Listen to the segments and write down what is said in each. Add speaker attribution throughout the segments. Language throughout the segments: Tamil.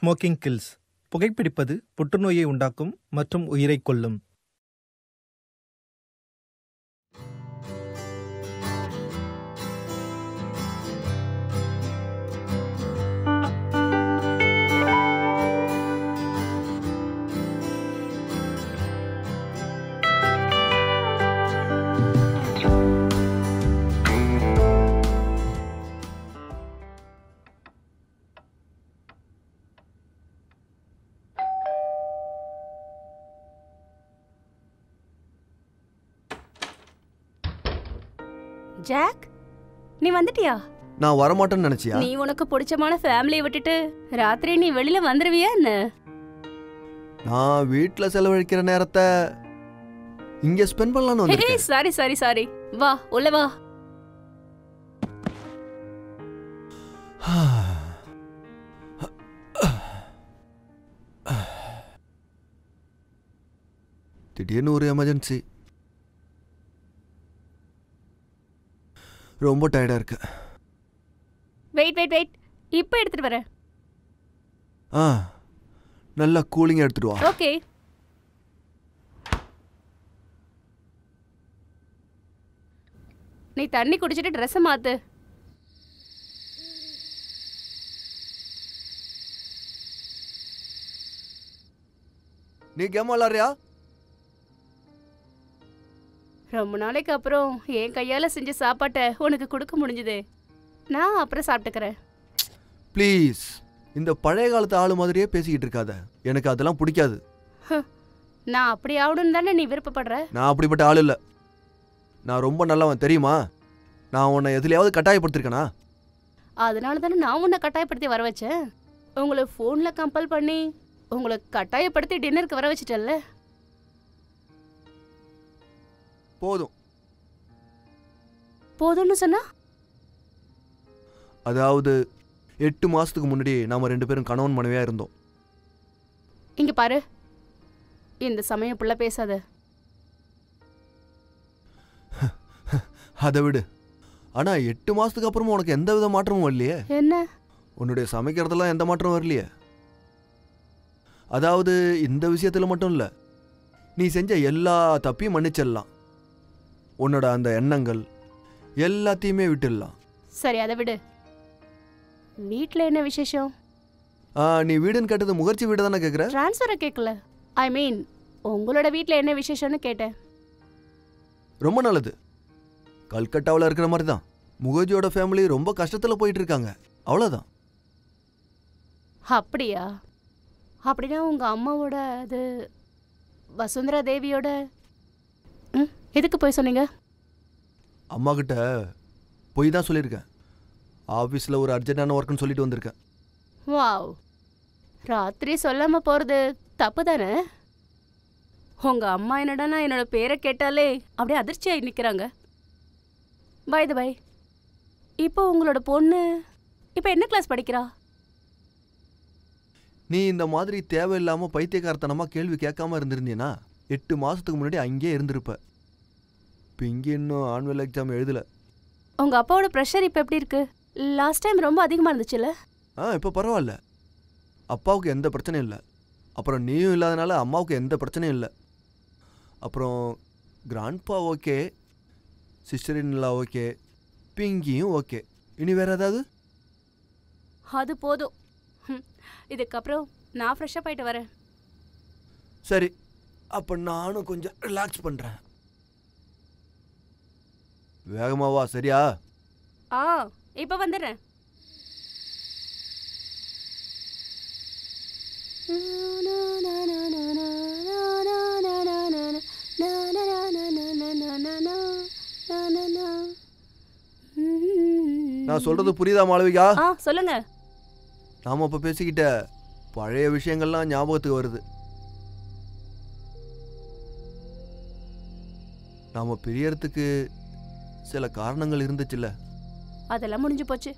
Speaker 1: Smoking kills. புகைப்பிடிப்பது புற்றுநோயை உண்டாக்கும் மற்றும் உயிரைக் கொல்லும்.
Speaker 2: ஜாக், நீ வந்துட்டியா?
Speaker 3: நான் வரமாட்டேன்னு நினைச்சியா?
Speaker 2: நீ உனக்கு பிடிச்சமான ஃபேமிலியை விட்டுட்டு ராத்திரி நீ வெளியில வந்துருவியா என்ன?
Speaker 3: நான் வீட்ல செலவழிக்கிற நேரத்தை இங்க ஸ்பெண்ட் பண்ணலாம்னு வந்திருக்கேன்.
Speaker 2: சாரி சாரி சாரி, வா உள்ள வா.
Speaker 3: திடீர்னு ஒரு எமர்ஜென்சி. ரொம்ப டயர்டா இருக்கு.
Speaker 2: வெயிட் வெயிட் வெயிட், இப்போ எடுத்துட்டு வரேன்.
Speaker 3: நல்லா கூலிங்கா எடுத்துட்டு வா.
Speaker 2: ஓகே. நீ தண்ணி குடிச்சிட்டு ட்ரெஸ் மாத்து.
Speaker 3: நீ கேம் விளாடுறியா?
Speaker 2: ரொம்ப நாளைக்கு அப்புறம் என் கையால செஞ்ச சாப்பாட்டை உனக்கு கொடுக்க முடிஞ்சது. நான் அப்புறம் சாப்பிட்டுக்கிறேன்.
Speaker 3: ப்ளீஸ், இந்த பழைய காலத்து ஆளு மாதிரியே பேசிக்கிட்டு இருக்காத. எனக்கு அதெல்லாம் பிடிக்காது.
Speaker 2: நான் அப்படி ஆகணும்னு தானே நீ விருப்பப்படுற?
Speaker 3: நான் அப்படிப்பட்ட ஆள் இல்லை. நான் ரொம்ப நல்லவன் தெரியுமா? நான் உன்னை எதுலையாவது கட்டாயப்படுத்திருக்கேனா?
Speaker 2: அதனால தானே நான் உன்னை கட்டாயப்படுத்தி வர வச்சேன். உங்களை ஃபோனில் கம்பல் பண்ணி உங்களை கட்டாயப்படுத்தி டின்னருக்கு வர வச்சிட்டல்ல.
Speaker 3: போதும்.
Speaker 2: போதும்னு சொன்னா?
Speaker 3: அதாவது 8 மாசத்துக்கு முன்னாடி நாம 2 பேரும் கணவன் மனைவியா இருந்தோம்.
Speaker 2: இங்க பாரு, இந்த சமயம் புள்ள பேசாத.
Speaker 3: அதை விடு. ஆனா 8 மாசத்துக்கு அப்புறமும் உனக்கு எந்த வித மாற்றமும் வரலையே.
Speaker 2: என்ன?
Speaker 3: உன்னுடைய சமைக்கிறதெல்லாம் எந்த மாற்றமும் வரலையே. அதாவது இந்த விஷயத்துல மட்டும் இல்ல, நீ செஞ்ச எல்லா தப்பையும் மன்னிச்சிடலாம். உன்னோட அந்த எண்ணங்கள் எல்லாத்தையுமே விட்டுடலாம்.
Speaker 2: சரி, அதை விடு. வீட்டில் என்ன விசேஷம்?
Speaker 3: நீ வீடுன்னு கேட்டது முகர்ச்சி வீடு தானே கேட்குற?
Speaker 2: ட்ரான்ஸ்ஃபரை கேட்கல. ஐ மீன் உங்களோட வீட்டில் என்ன விசேஷம்னு கேட்டேன்.
Speaker 3: ரொம்ப நல்லது. கல்கட்டாவில் இருக்கிற மாதிரி தான். முகர்ஜியோட ஃபேமிலி ரொம்ப கஷ்டத்தில் போயிட்டு இருக்காங்க, அவ்வளோதான்.
Speaker 2: அப்படியா? அப்படின்னா உங்க அம்மாவோட அது வசுந்தரா தேவியோட எதுக்கு போய் சொன்னீங்க?
Speaker 3: அம்மா கிட்ட போய் தான் சொல்லியிருக்கேன். ஆஃபீஸில் ஒரு அர்ஜென்டான ஒர்க்குன்னு சொல்லிட்டு வந்திருக்கேன்.
Speaker 2: வாவ், ராத்திரி சொல்லாம போறது தப்பு தானே? உங்க அம்மா என்னடா என்னோட பேரை கேட்டாலே அப்படியே அதிர்ச்சியாகி நிற்கிறாங்க. பை த பை, இப்போ உங்களோட பொண்ணு இப்போ என்ன கிளாஸ் படிக்கிறா?
Speaker 3: நீ இந்த மாதிரி தேவையில்லாமல் பைத்தியக்காரத்தனமாக கேள்வி கேட்காம இருந்திருந்தீன்னா 8 மாதத்துக்கு முன்னாடி அங்கேயே இருந்திருப்ப. இப்போ இங்கே இன்னும் ஆனுவல் எக்ஸாம் எழுதலை.
Speaker 2: உங்கள் அப்பாவோட ப்ரெஷர் இப்போ எப்படி இருக்கு? லாஸ்ட் டைம் ரொம்ப அதிகமாக இருந்துச்சுல்ல?
Speaker 3: இப்போ பரவாயில்ல. அப்பாவுக்கு எந்த பிரச்சனையும் இல்லை. அப்புறம் நீயும் இல்லாதனால அம்மாவுக்கு எந்த பிரச்சனையும் இல்லை. அப்புறம் grandpa okay, sister in law okay, பிங்கியும் ஓகே. இனி வேற ஏதாவது?
Speaker 2: அது போதும். இதுக்கப்புறம் நான் ஃப்ரெஷ்ஷப் ஆகிட்டு வரேன்.
Speaker 3: சரி, அப்போ நானும் கொஞ்சம் ரிலாக்ஸ் பண்ணுறேன். வேகமாவா, சரியா?
Speaker 2: இப்போ வந்துடுறேன்.
Speaker 3: நான் சொல்றது புரியுதா மாளவிகா?
Speaker 2: சொல்லுங்க.
Speaker 3: நாம இப்ப பேசிக்கிட்ட பழைய விஷயங்கள்லாம் ஞாபகத்துக்கு வருது. நாம பிரியறதுக்கு சில காரணங்கள் இருந்துச்சுல்ல?
Speaker 2: அதெல்லாம் முடிஞ்சு போச்சு.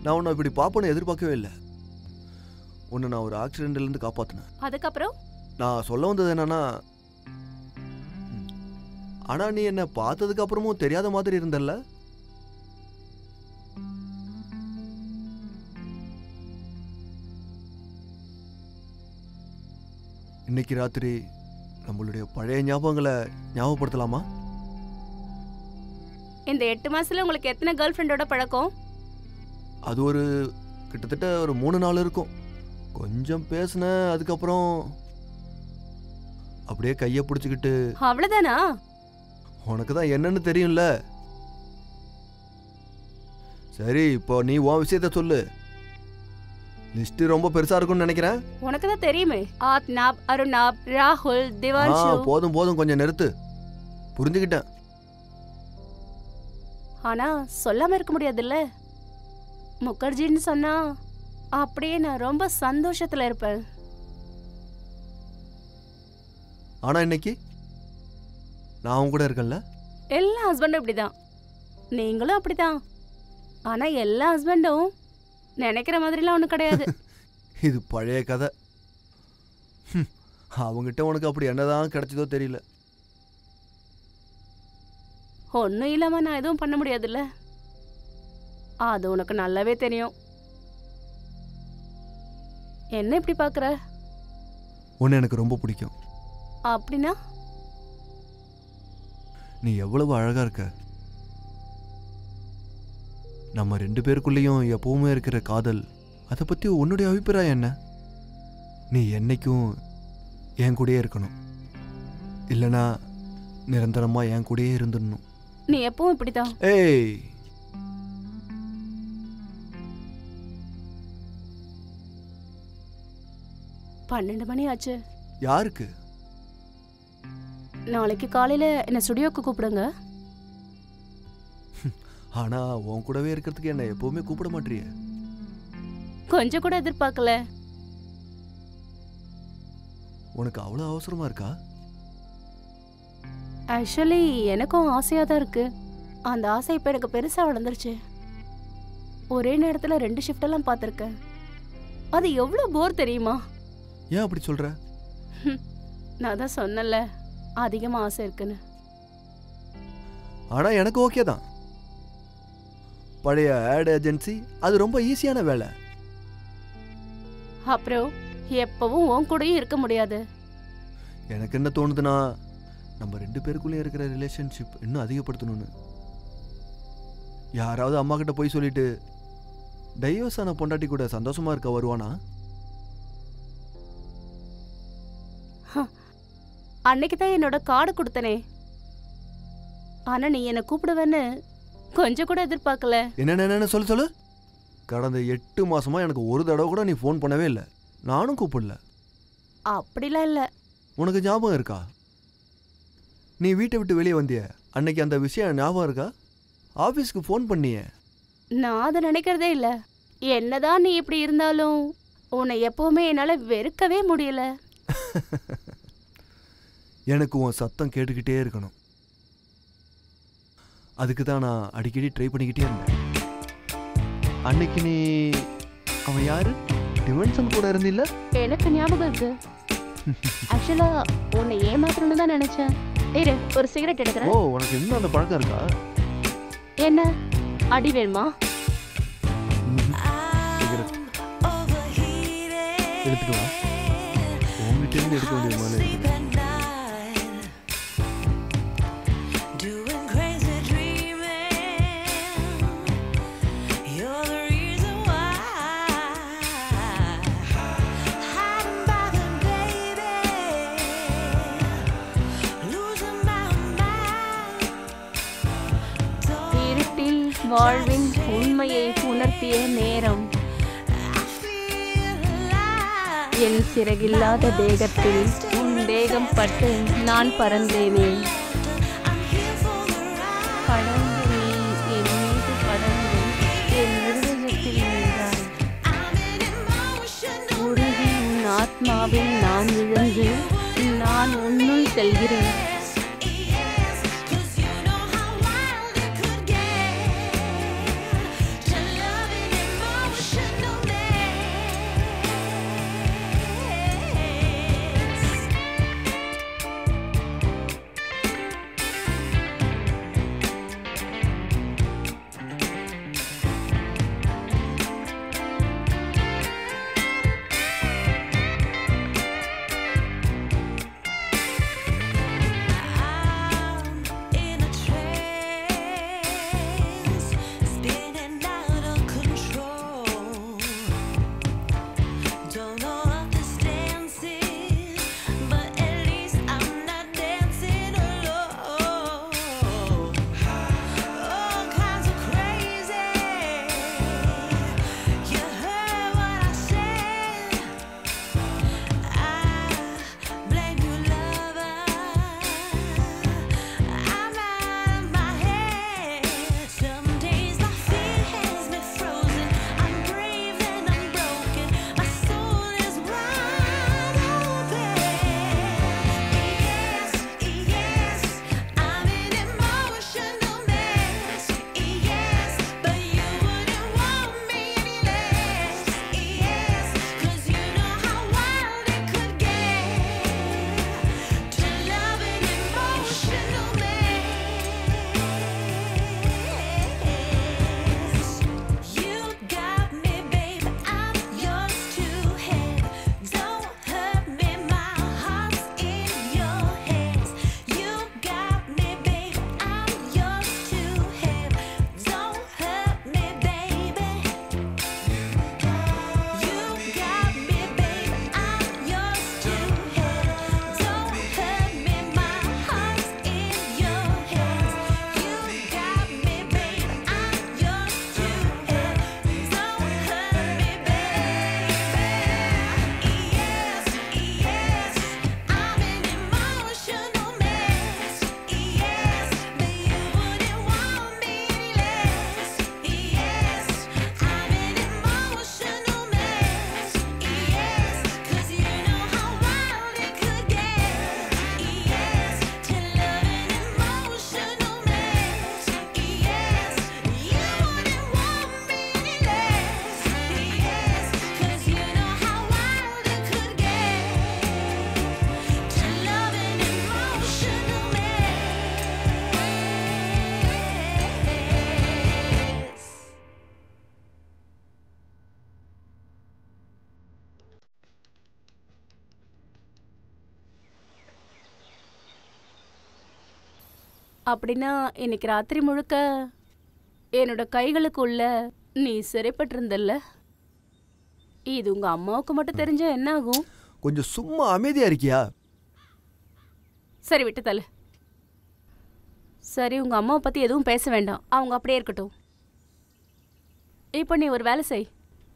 Speaker 3: நான் உன்னை இப்படி பாப்பன்னு எதிர்பார்க்கவே இல்லை. உன்னை நான் ஒரு ஆக்சிடென்ட்ல இருந்து காப்பாத்தினேன்.
Speaker 2: அதுக்கப்புறம்
Speaker 3: நான் சொல்ல வந்தது என்னன்னா, ஆனா நீ என்ன பார்த்ததுக்கு அப்புறமும் தெரியாத மாதிரி இருந்தல்ல? இன்னைக்கு ராத்திரி நம்மளுடைய பழைய ஞாபகங்களை ஞாபகப்படுத்தலாமா?
Speaker 2: இந்த 8 மாசத்துல உங்களுக்கு எத்தனை கேர்ள் ஃப்ரெண்டோட பழக்கம்?
Speaker 3: அது ஒரு கிட்டத்தட்ட ஒரு 3-4 இருக்கும். கொஞ்சம் பேசுன, அதுக்கப்புறம் அப்படியே கையை பிடிச்சிக்கிட்டு.
Speaker 2: அவ்வளவுதானா?
Speaker 3: உனக்கு தான் என்னன்னு தெரியும்ல. சரி, இப்போ நீ உன் விஷயத்த சொல்லு. லிஸ்ட் ரொம்ப பெருசா இருக்கும்னு நினைக்கிறேன்.
Speaker 2: உனக்கு தான் தெரியுமே. ஆத்நாப், அருணாப், ராகுல், திவான்ஷு.
Speaker 3: போதும் போதும், கொஞ்சம் நிறுத்து. புரிஞ்சுக்கிட்டேன்.
Speaker 2: ஆனா சொல்லாம இருக்க முடியாதுல்ல. முகர்ஜின்னு சொன்னா அப்படியே நான் ரொம்ப சந்தோஷத்துல இருப்பேன்.
Speaker 3: ஆனா இன்னைக்கு நான் உன் கூட இருக்கேன்ல.
Speaker 2: எல்லா ஹஸ்பண்டும் இப்படிதான், நீங்களும் அப்படிதான். ஆனா எல்லா ஹஸ்பண்டும் நினைக்கிற மாதிரிலாம் ஒன்றும் கிடையாது.
Speaker 3: இது பழைய கதை. அவங்கிட்ட உனக்கு அப்படி என்னதான் கிடைச்சதோ தெரியல.
Speaker 2: ஒன்றும் இல்லாம நான் எதுவும் பண்ண முடியாதுல்ல. அது உனக்கு நல்லாவே தெரியும். என்ன இப்படி பார்க்குற?
Speaker 3: உன்னை எனக்கு ரொம்ப பிடிக்கும்.
Speaker 2: அப்படின்னா?
Speaker 3: நீ எவ்வளவு அழகா இருக்க. நம்ம 2 பேருக்குள்ளேயும் எப்பவுமே இருக்கிற காதல், அதை பத்தி உன்னுடைய அபிப்பிராயம் என்ன? நீ என்னைக்கும் என் கூடயே இருக்கணும், இல்லைனா நிரந்தரமா என் கூடயே இருந்துடணும்.
Speaker 2: நீ எப்பவும் இப்படிதான்.
Speaker 3: ஏய்,
Speaker 2: பன்னெண்டு மணி ஆச்சு.
Speaker 3: யாருக்கு?
Speaker 2: நாளைக்கு காலையில என்ன ஸ்டுடியோக்கு கூப்பிடுங்க.
Speaker 3: ஆனா உன் கூடவே இருக்கிறதுக்கு என்ன எப்பவுமே கூப்பிட மாட்டிய.
Speaker 2: கொஞ்சம் கூட எதிர்பார்க்கல.
Speaker 3: உனக்கு அவ்வளவு அவசரமா இருக்கா?
Speaker 2: ஆக்சுவலி எனக்கும் ஆசையா தான் இருக்கு. அந்த ஆசை இப்ப எனக்கு பெருசா வளர்ந்துருச்சு. ஒரே நேரத்துல 2 ஷிஃப்ட் எல்லாம் பார்த்திருக்கேன். அது எவ்வளவு போர் தெரியுமா?
Speaker 3: ஏன் அப்படி சொல்ற?
Speaker 2: நான் தான் சொன்னல, அதிகமா ஆசை இருக்குன்னு.
Speaker 3: ஆனா எனக்கு ஓகே தான். பழைய ஆட் ஏஜென்சி அது ரொம்ப ஈஸியான வேலை.
Speaker 2: அப்புறம் எப்பவும் உன் கூடயும் இருக்க முடியாது.
Speaker 3: எனக்கு என்ன தோணுதுன்னா, நம்ம 2 பேருக்குள்ளே இருக்கிற ரிலேஷன்ஷிப் இன்னும் அதிகப்படுத்தணும்னு. யாராவது அம்மா கிட்ட போய் சொல்லிட்டு டைவர்ஸ் ஆன பொண்டாட்டி கூட சந்தோஷமா இருக்க வருவானா?
Speaker 2: அன்னைக்கு தான் என்னோட கார்டு கொடுத்தனே. ஆனா நீ என்ன கூப்பிடுவேன்னு கொஞ்சம் கூட எதிர்பார்க்கல.
Speaker 3: என்ன சொல்லு. கடந்த 8 மாசமா எனக்கு ஒரு தடவை கூட நீ ஃபோன் பண்ணவே இல்லை. நானும் கூப்பிடல.
Speaker 2: அப்படிலாம் இல்ல.
Speaker 3: உனக்கு ஞாபகம் இருக்கா? நீ வீட்டை விட்டு வெளியே வந்திய அன்னைக்கு அந்த விஷயம் ஞாபகம் இருக்கா? ஆபீஸ்க்கு ஃபோன் பண்ணிய.
Speaker 2: நான் அதை நினைக்கிறதே இல்ல. என்னதான் நீ இப்படி இருந்தாலும் உன்னை எப்பவுமே என்னால வெறுக்கவே முடியல.
Speaker 3: எனக்கு உன் சத்தம் கேட்டுக்கிட்டே இருக்கணும். அதுக்கு தான் நான் அடிக்கடி ட்ரை பண்ணிக்கிட்டே இருந்தேன். அன்னைக்கு நீ அவன் யாரு டிவன்சன் கூட இருந்தில்ல?
Speaker 2: எனக்கு ஞாபகம் இருக்கு. ஆக்சுவலா உன்னை ஏமாத்தணும்னு தான் நினைச்சேன். இரு, ஒரு சிகரெட் எடுக்கிறேன்.
Speaker 3: ஓ, உனக்கு இன்னும் அந்த பழக்கம் இருக்கா?
Speaker 2: என்ன அடி வேணுமா?
Speaker 3: எடுத்துக்கோ. உங்ககிட்ட இருந்து எடுக்க வேண்டிய மாதிரி இருக்கு.
Speaker 2: வாழ்வின் உண்மையை உணர்த்திய நேரம். என் சிறகில்லாத தேகத்தில் உன் தேகம் பட்டு நான் பறந்தேனே. படர்ந்து நீ என் மீது படர்ந்து என் இருதயத்தில் நின்றாய். உருகி உன் ஆத்மாவில் நான் விழுந்து நான் உன்னுள் செல்கிறேன். அப்படின்னா இன்னைக்கு ராத்திரி முழுக்க என்னோட கைகளுக்குள்ள நீ சிறைப்பட்டிருந்தல்ல, இது உங்க அம்மாவுக்கு மட்டும் தெரிஞ்சா என்ன ஆகும்?
Speaker 3: கொஞ்சம் சும்மா அமைதியா இருக்கியா?
Speaker 2: சரி விட்டு தள்ளு. சரி, உங்க அம்மாவை பத்தி எதுவும் பேச வேண்டாம், அவங்க அப்படியே இருக்கட்டும். இப்போ நீ ஒரு வேலை செய்,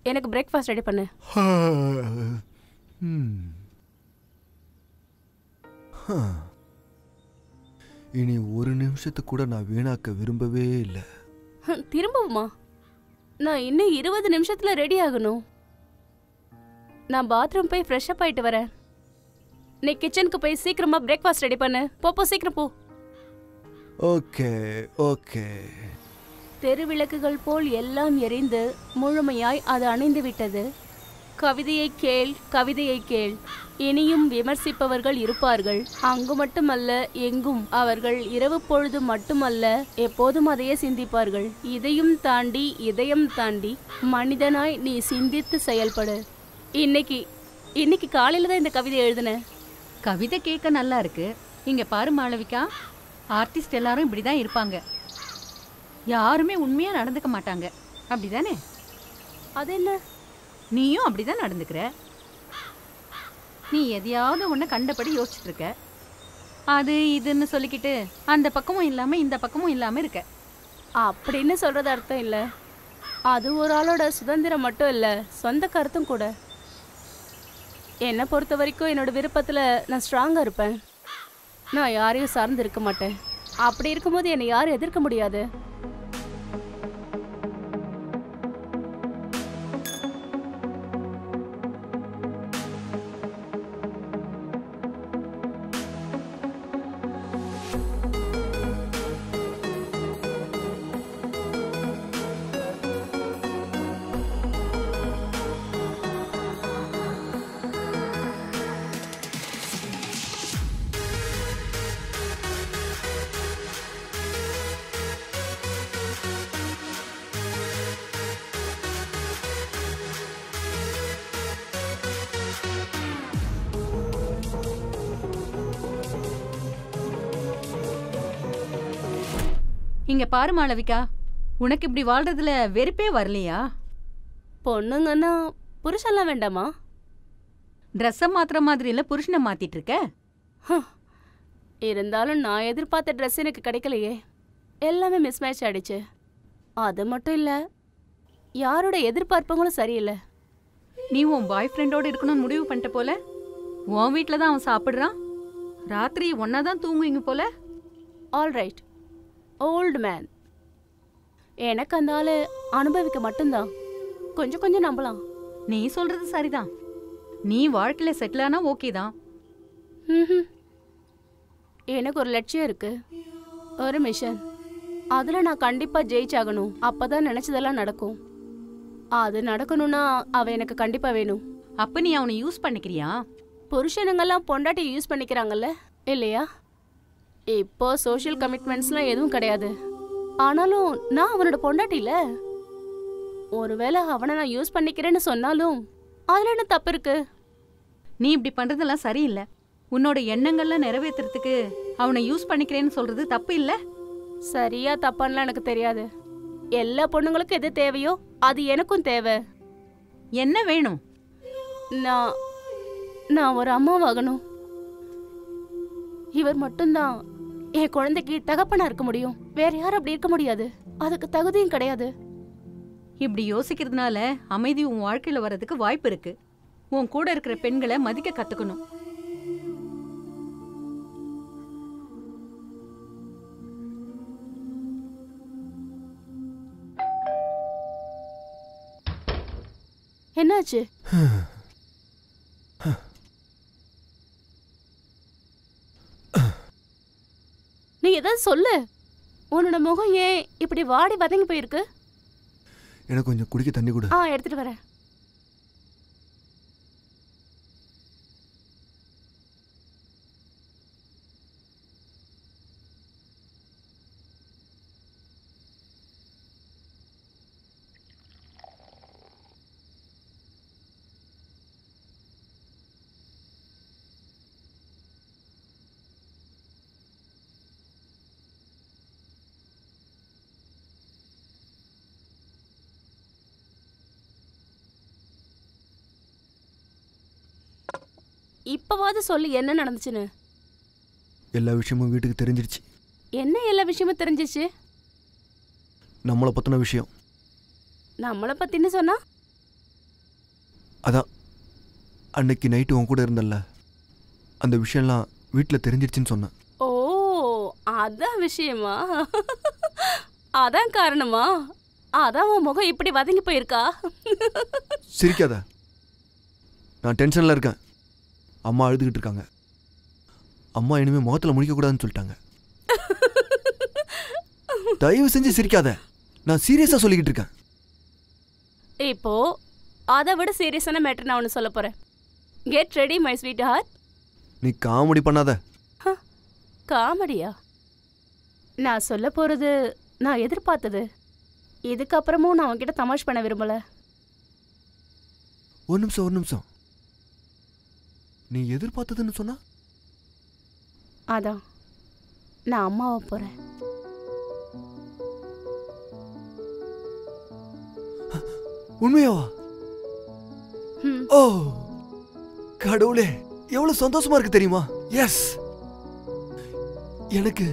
Speaker 2: எனக்கு பிரேக்ஃபாஸ்ட் ரெடி பண்ணு.
Speaker 3: இனி ஒரு நிமிஷத்துக்கு கூட நான் வீணாக்க விரும்பவே இல்லை.
Speaker 2: திரும்பவுமா? நான் இன்னும் 20 நிமிஷத்துல ரெடி ஆகணும். நான் பாத்ரூம் போய் ஃப்ரெஷ் அப் ஆயிட்டு வரேன். நீ கிச்சனுக்கு போய் சீக்கிரமா பிரேக்ஃபாஸ்ட் ரெடி பண்ணு. போ சீக்கிரம் போ.
Speaker 3: Okay okay.
Speaker 2: தெருவிளக்குகள் போல் எல்லாம் எரிந்து முழுமையாய் அது அணைந்து விட்டது. கவிதையை கேள், கவிதையை கேள். இனியும் விமர்சிப்பவர்கள் இருப்பார்கள். அங்கு மட்டுமல்ல, எங்கும். அவர்கள் இரவு பொழுது மட்டுமல்ல, எப்போதும் அதையே சிந்திப்பார்கள். இதையும் தாண்டி, இதயம் தாண்டி மனிதனாய் நீ சிந்தித்து செயல்படு. இன்னைக்கு காலையில தான் இந்த கவிதை எழுதினேன்.
Speaker 4: கவிதை கேட்க நல்லா இருக்கு. இங்க பாரு மாளவிகா, ஆர்டிஸ்ட் எல்லாரும் இப்படிதான் இருப்பாங்க. யாருமே உண்மையா நடந்துக்க மாட்டாங்க, அப்படிதானே?
Speaker 2: அது என்ன?
Speaker 4: நீயும் அப்படிதான் நடந்துக்கிற. நீ எதையாவது ஒண்ணு கண்டபடி யோசிச்சுட்டு இருக்க. அது இதுன்னு சொல்லிக்கிட்டு அந்த பக்கமும் இல்லாம இந்த பக்கமும் இல்லாம இருக்க.
Speaker 2: அப்படின்னு சொல்றது அர்த்தம் இல்ல. அது ஒரு ஆளோட சுதந்திரம் மட்டும் இல்ல, சொந்த கருத்தும் கூட. என்னை பொறுத்த வரைக்கும் என்னோட விருப்பத்துல நான் ஸ்ட்ராங்கா இருப்பேன். நான் யாரையும் சார்ந்து இருக்க மாட்டேன். அப்படி இருக்கும்போது என்னை யாரும் எதிர்க்க முடியாது.
Speaker 4: இங்க பாரு மாளவிகா, உனக்கு இப்படி வாழ்றதுல வெறுப்பே வரலையா?
Speaker 2: பொண்ணுங்கன்னா புருஷன்லாம் வேண்டாமா?
Speaker 4: ட்ரெஸ்ஸை மாத்துற மாதிரி இல்ல புருஷனை மாத்திட்டு இருக்க.
Speaker 2: இருந்தாலும் நான் எதிர்பார்த்த ட்ரெஸ் எனக்கு கிடைக்கலையே. எல்லாமே மிஸ்மேட்ச் ஆயிடுச்சு. அது மட்டும் இல்ல, யாரோட எதிர்பார்ப்புங்களும் சரியில்லை.
Speaker 4: நீ உன் பாய் ஃப்ரெண்டோட இருக்கணும்னு முடிவு பண்ணிட்ட போல. உன் வீட்டில் தான் அவன் சாப்பிட்றான், ராத்திரி ஒன்னா தான் தூங்குவீங்க போல.
Speaker 2: Alright, old man. எனக்கு அந்த ஆளு அனுபவிக்க மட்டும்தான். கொஞ்சம் கொஞ்சம் நம்பலாம்.
Speaker 4: நீ சொல்றது சரிதான். நீ வாழ்க்கையில செட்டில் ஆனா ஓகே தான்.
Speaker 2: எனக்கு ஒரு லட்சியம் இருக்கு, ஒரு மிஷன். அதுல நான் கண்டிப்பா ஜெயிச்சாகணும். அப்பதான் நினைச்சதெல்லாம் நடக்கும். அது நடக்கணும்னா அவ எனக்கு கண்டிப்பா வேணும்.
Speaker 4: அப்ப நீ அவனை யூஸ் பண்ணிக்கிறியா?
Speaker 2: புருஷனுங்கெல்லாம் பொண்டாட்டி யூஸ் பண்ணிக்கிறாங்கல்ல, இல்லையா? இப்போ சோஷியல் கமிட்மெண்ட்ஸ்லாம் எதுவும் கிடையாது. ஆனாலும் நான் அவனோட பொண்டாட்டில. ஒருவேளை அவனை நான் யூஸ் பண்ணிக்கிறேன்னு சொன்னாலும் அதுல என்ன தப்பு இருக்கு?
Speaker 4: நீ இப்படி பண்றதெல்லாம் சரியில்லை. உன்னோட எண்ணங்கள்லாம் நிறைவேற்றுறதுக்கு அவனை யூஸ் பண்ணிக்கிறேன்னு சொல்றது தப்பு இல்ல.
Speaker 2: சரியா தப்பான்லாம் எனக்கு தெரியாது. எல்லா பொண்ணுங்களுக்கும் எது தேவையோ அது எனக்கும் தேவை.
Speaker 4: என்ன வேணும்?
Speaker 2: நான் ஒரு அம்மாவாகணும். இவர் மட்டும்தான் என் குழந்தைக்கு தகப்பனா இருக்க முடியும். வேற யாரும் அப்படி இருக்க முடியாது. அதுக்கு தகுதியும் கிடையாது.
Speaker 4: இப்படி யோசிக்கிறதுனால அமைதி உன் வாழ்க்கையில வர்றதுக்கு வாய்ப்பு இருக்கு. உன் கூட இருக்கிற பெண்களை மதிக்க கத்துக்கணும்.
Speaker 2: என்னாச்சு? நீ ஏதாவது சொல்லு. உன்னோட முகம் ஏன் இப்படி வாடி வதங்கி போயிருக்கு?
Speaker 3: எனக்கு கொஞ்சம் குடிக்க தண்ணி கொடு.
Speaker 2: எடுத்துட்டு வரேன். இப்பவாவது சொல்லு என்ன நடந்துச்சுன்னு.
Speaker 3: எல்லா விஷயமும் வீட்டுக்கு தெரிஞ்சிருச்சு.
Speaker 2: என்ன எல்லா விஷயமும் தெரிஞ்சிச்சு?
Speaker 3: நம்மளை பற்றின விஷயம்.
Speaker 2: நம்மளை பத்தின்னு சொன்னா?
Speaker 3: அதான் அன்னைக்கு நைட்டு உன் கூட இருந்தல்ல, அந்த விஷயம்லாம் வீட்டில் தெரிஞ்சிருச்சுன்னு சொன்னேன்.
Speaker 2: ஓ, அதான் விஷயமா? அதான் காரணமா? அதான் உன் முகம் இப்படி வதங்கி போயிருக்கா?
Speaker 3: சிரிக்காத, நான் டென்ஷனில் இருக்கேன். அம்மா அழுதுகிட்டு இருக்காங்க. அம்மா இனிமேல் முகத்தில் முடிக்கக்கூடாதுன்னு சொல்லிட்டாங்க. தயவு செஞ்சு சிரிக்காத, நான் சீரியஸாக சொல்லிக்கிட்டு இருக்கேன்.
Speaker 2: இப்போ அதை விட சீரியஸான மேட்டர் நான் ஒன்று சொல்ல போறேன். Get ready my sweetheart.
Speaker 3: நீ காமெடி பண்ணாத.
Speaker 2: காமெடியா? நான் சொல்ல போறது நான் எதிர்பார்த்தது. இதுக்கப்புறமும் நான் உன்கிட்ட தமாஷ் பண்ண விரும்பல.
Speaker 3: ஒரு நிமிஷம். நீ எதிர்பார்த்ததுன்னு சொன்னா?
Speaker 2: அதான் நான் அம்மாவை போறேன்.
Speaker 3: உண்மையாவா?
Speaker 2: ம்.
Speaker 3: ஓ கடவுளே, எவ்வளவு சந்தோஷமா இருக்கு தெரியுமா? எஸ், எனக்கு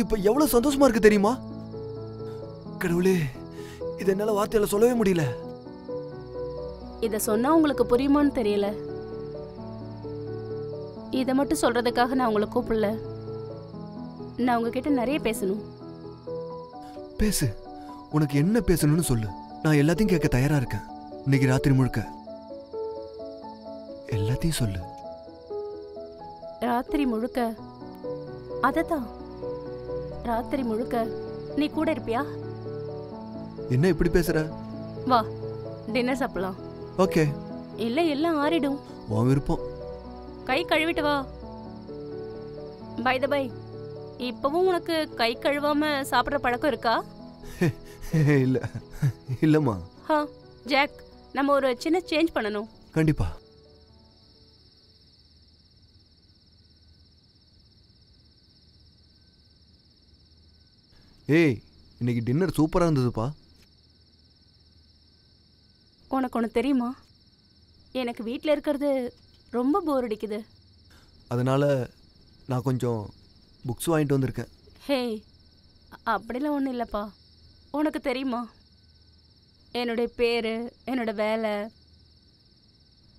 Speaker 3: இப்ப எவ்வளவு சந்தோஷமா இருக்கு தெரியுமா? கடவுளே, இது என்னால வார்த்தையில சொல்லவே முடியல.
Speaker 2: இத சொன்னா உங்களுக்கு புரியுமான்னு தெரியல. இதை மட்டும் சொல்றதுக்காக நான் உங்களை கூப்பிடல. நான் உங்ககிட்ட நிறைய பேசணும்.
Speaker 3: பேசு, உனக்கு என்ன பேசணும்னு சொல்லு. நான் எல்லாத்தையும் கேட்க தயாரா இருக்கேன். இன்னைக்கு ராத்திரி முழுக்க எல்லாத்தையும் சொல்லு.
Speaker 2: ராத்திரி முழுக்க? அததான், ராத்திரி முழுக்க நீ கூட இருப்பியா?
Speaker 3: என்ன இப்படி பேசுற?
Speaker 2: வா, டின்னர் சாப்பிடலாம்.
Speaker 3: ஓகே.
Speaker 2: இல்ல எல்லாம் ஆறிடும்.
Speaker 3: உன் விருப்பம்.
Speaker 2: கை கழுவிட்டு வா. பை த பை, இப்பவும் உனக்கு கை கழுவாம சாப்பிட்ற பழக்கம் இருக்கா?
Speaker 3: இல்ல இல்லம்மா.
Speaker 2: ஜாக், நம்ம ஒரு சின்ன சேஞ்ச் பண்ணணும்.
Speaker 3: கண்டிப்பா. ஏய், இன்னைக்கு டின்னர் சூப்பரா இருந்ததுப்பா.
Speaker 2: உனக்கு ஒன்று தெரியுமா? எனக்கு வீட்டில் இருக்கிறது ரொம்ப போர் அடிக்குது.
Speaker 3: அதனால நான் கொஞ்சம் புக்ஸ் வாங்கிட்டு வந்திருக்கேன்.
Speaker 2: ஹே, அப்படிலாம் ஒன்றும் இல்லைப்பா. உனக்கு தெரியுமா, என்னுடைய பேர், என்னோட வேலை,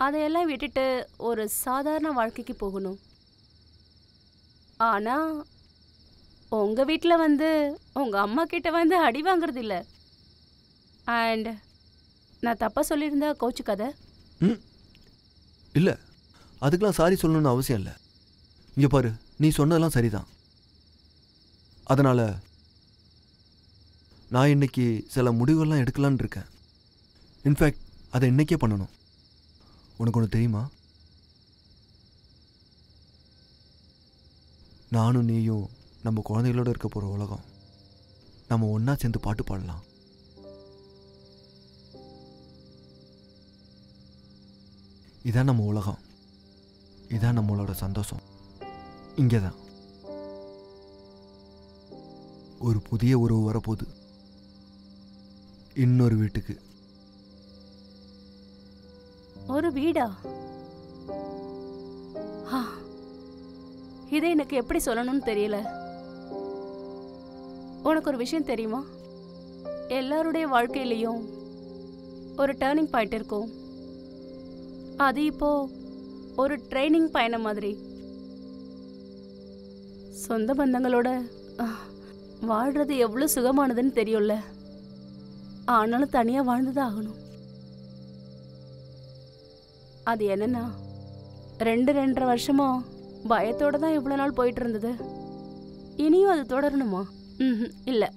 Speaker 2: அதையெல்லாம் விட்டுட்டு ஒரு சாதாரண வாழ்க்கைக்கு போகணும். ஆனால் உங்கள் வீட்டில் வந்து உங்கள் அம்மா கிட்ட வந்து அடி வாங்குறது இல்லை. அண்ட் நான் தப்பாக சொல்லியிருந்தா கோச்சுக்காத.
Speaker 3: இல்லை, அதுக்கெலாம் சாரி சொல்லணும்னு அவசியம் இல்லை. இங்கே பாரு, நீ சொன்னதெல்லாம் சரிதான். அதனால் நான் இன்னைக்கு சில முடிவுகள்லாம் எடுக்கலான்னு இருக்கேன். இன்ஃபேக்ட் அதை இன்னைக்கே பண்ணணும். உனக்கு ஒன்று தெரியுமா? நானும் நீயும் நம்ம குழந்தைகளோட இருக்க போகிற உலகம். நம்ம ஒன்றா சேர்ந்து பாட்டு பாடலாம். இதான் நம்ம உலகம், இதான் நம்மளோட சந்தோஷம். இங்கே தான் ஒரு புதிய உறவு வரப்போகுது. இன்னொரு வீட்டுக்கு.
Speaker 2: ஒரு வீடா? இதை எனக்கு எப்படி சொல்லணும்னு தெரியல. உனக்கு ஒரு விஷயம் தெரியுமா? எல்லாருடைய வாழ்க்கையிலையும் ஒரு டேர்னிங் பாயிண்ட் இருக்கும். அது இப்போ ஒரு ட்ரைனிங் பயணம் மாதிரி. சொந்த பந்தங்களோட வாழ்றது எவ்வளோ சுகமானதுன்னு தெரியும்ல. ஆனாலும் தனியாக வாழ்ந்துதான் ஆகணும். அது என்னன்னா, 2-2.5 வருஷமா பயத்தோட தான் இவ்வளோ நாள் போயிட்டு இருந்தது. இனியும் அது தொடரணுமா? இல்லை.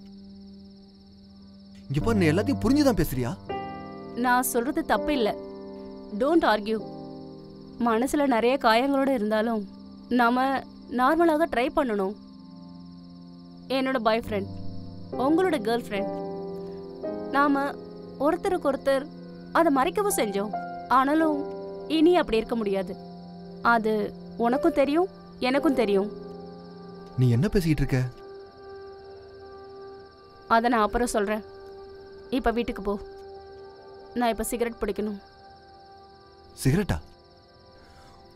Speaker 3: இங்க பாரு, நீ எல்லாத்தையும் புரிஞ்சுதான் பேசுறியா?
Speaker 2: நான் சொல்றது தப்பு இல்லை. Don't argue. மனசுல நிறைய காயங்களோட இருந்தாலும் நாம நார்மலாக ட்ரை பண்ணணும். என்னோட பாய் ஃப்ரெண்ட், உங்களோட கேர்ள் ஃப்ரெண்ட், நாம ஒருத்தருக்கு ஒருத்தர் அதை மறைக்கவும் செஞ்சோம். ஆனாலும் இனி அப்படி இருக்க முடியாது. அது உனக்கும் தெரியும், எனக்கும் தெரியும்.
Speaker 3: நீ என்ன பேசிக்கிட்டு இருக்க?
Speaker 2: அதை நான் அப்புறம் சொல்றேன். இப்ப வீட்டுக்கு போ. நான் இப்ப சிகரெட் பிடிக்கணும்.
Speaker 3: சிகரெட்டா?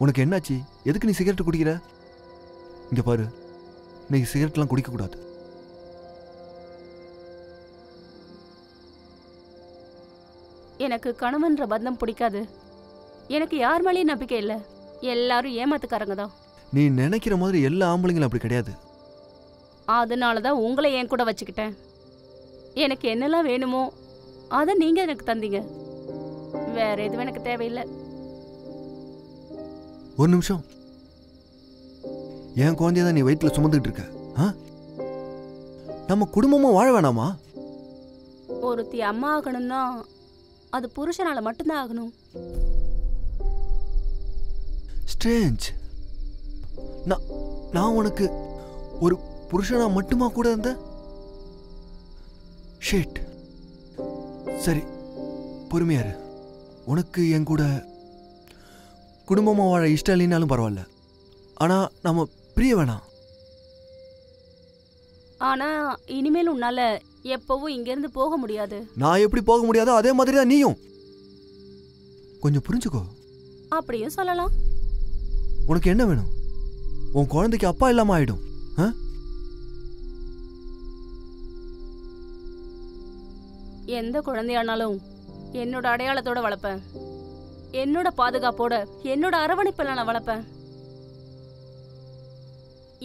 Speaker 3: உனக்கு என்னாச்சு? எதுக்கு நீ சிகரெட் குடிக்கிற? இங்க பாரு, நீ சிகரெட்லாம் குடிக்கக்கூடாது.
Speaker 2: எனக்கு கணவன்ற பந்தம் பிடிக்காது. எனக்கு யார் மேலேயும் நம்பிக்கை இல்லை. எல்லாரும் ஏமாத்துக்காரங்க தான்.
Speaker 3: நீ நினைக்கிற மாதிரி எல்லா ஆம்பளைங்களும் அப்படி கிடையாது.
Speaker 2: அதனால தான் உங்களை என் கூட வச்சுக்கிட்டேன். எனக்கு என்னெல்லாம் வேணுமோ அதை நீங்க எனக்கு தந்தீங்க. வேற எதுவும் எனக்கு தேவையில்லை.
Speaker 3: ஒரு நிமிஷம், என் குழந்தைய தான் நீ வயிற்றுல சுமந்துட்டு இருக்க. நம்ம குடும்பமும் வாழ வேணாமா?
Speaker 2: ஒருத்தி அம்மா ஆகணும்னா அது புருஷனால மட்டும்தான் ஆகணும்.
Speaker 3: ஸ்ட்ரேஞ்ச். நான் உனக்கு ஒரு புருஷனா மட்டுமா கூட இருந்த? ஷிட். சரி, பொறுமையாரு. உனக்கு என் கூட குடும்பமா வாழ இஷ்டம் இல்லைனாலும் பரவாயில்ல. ஆனா நம்ம பிரிய வேணாம்.
Speaker 2: ஆனா இனிமேல் உன்னால எப்பவும் இங்க இருந்து போக முடியாது.
Speaker 3: நான் எப்படி போக முடியாதோ அதே மாதிரி தான் நீயும். கொஞ்சம் புரிஞ்சுக்கோ.
Speaker 2: அப்படியும் சொல்லலாம்.
Speaker 3: உனக்கு என்ன வேணும்? உன் குழந்தைக்கு அப்பா இல்லாம ஆயிடும்.
Speaker 2: எந்த குழந்தையானாலும் என்னோட அடையாளத்தோட வளர்ப்பேன். என்னோட பாதுகாப்போட, என்னோட அரவணைப்பில் நான் வளர்ப்பேன்.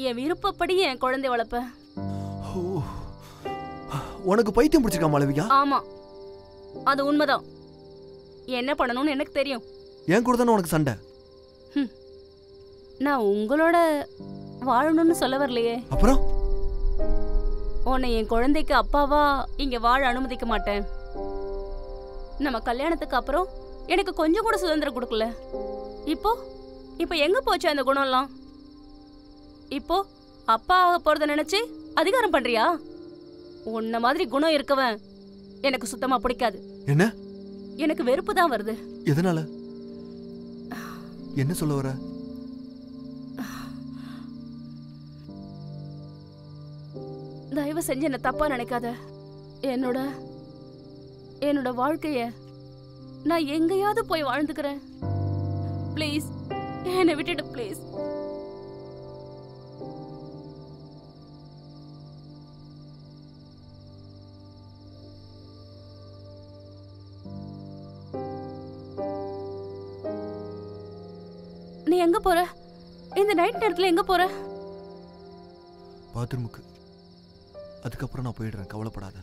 Speaker 2: என் விருப்பப்படி என் குழந்தை வளர்ப்பேன்.
Speaker 3: உனக்கு பைத்தியம் பிடிச்சிருக்கா மாளவிகா?
Speaker 2: ஆமா, அது உண்மைதான். என்ன பண்ணணும்னு எனக்கு தெரியும்.
Speaker 3: என் கூட தானே உனக்கு சண்டை?
Speaker 2: நான் உங்களோட வாழணும்னு சொல்ல வரலையே.
Speaker 3: அப்புறம்
Speaker 2: உன்னை என் குழந்தைக்கு அப்பாவா இங்க வாழ அனுமதிக்க மாட்டேன். நம்ம கல்யாணத்துக்கு அப்புறம் எனக்கு கொஞ்சம் கூட சுதந்திரம் கொடுக்கல. இப்போ எங்க போச்சு அந்த குணம்லாம்? இப்போ அப்பா ஆக போறத நினைச்சு அதிகாரம் பண்றியா? உன்ன மாதிரி குணம் இருக்கவன் எனக்கு சுத்தமா பிடிக்காது.
Speaker 3: என்ன?
Speaker 2: எனக்கு வெறுப்பு தான் வருது.
Speaker 3: எதனால? என்ன சொல்ல வர?
Speaker 2: தயவு செஞ்சு என்ன தப்பா நினைக்காத. என்னோட வாழ்க்கைய நான் எங்கேயாவது போய் வாழ்ந்துக்கிறேன். ப்ளீஸ் என்னை விட்டுடு ப்ளீஸ். நீ எங்க போற? இந்த நைட் நேரத்துல எங்க போற?
Speaker 3: பாத்ரூமுக்கு. அதுக்கப்புறம் நான் போயிடுறேன், கவலைப்படாத.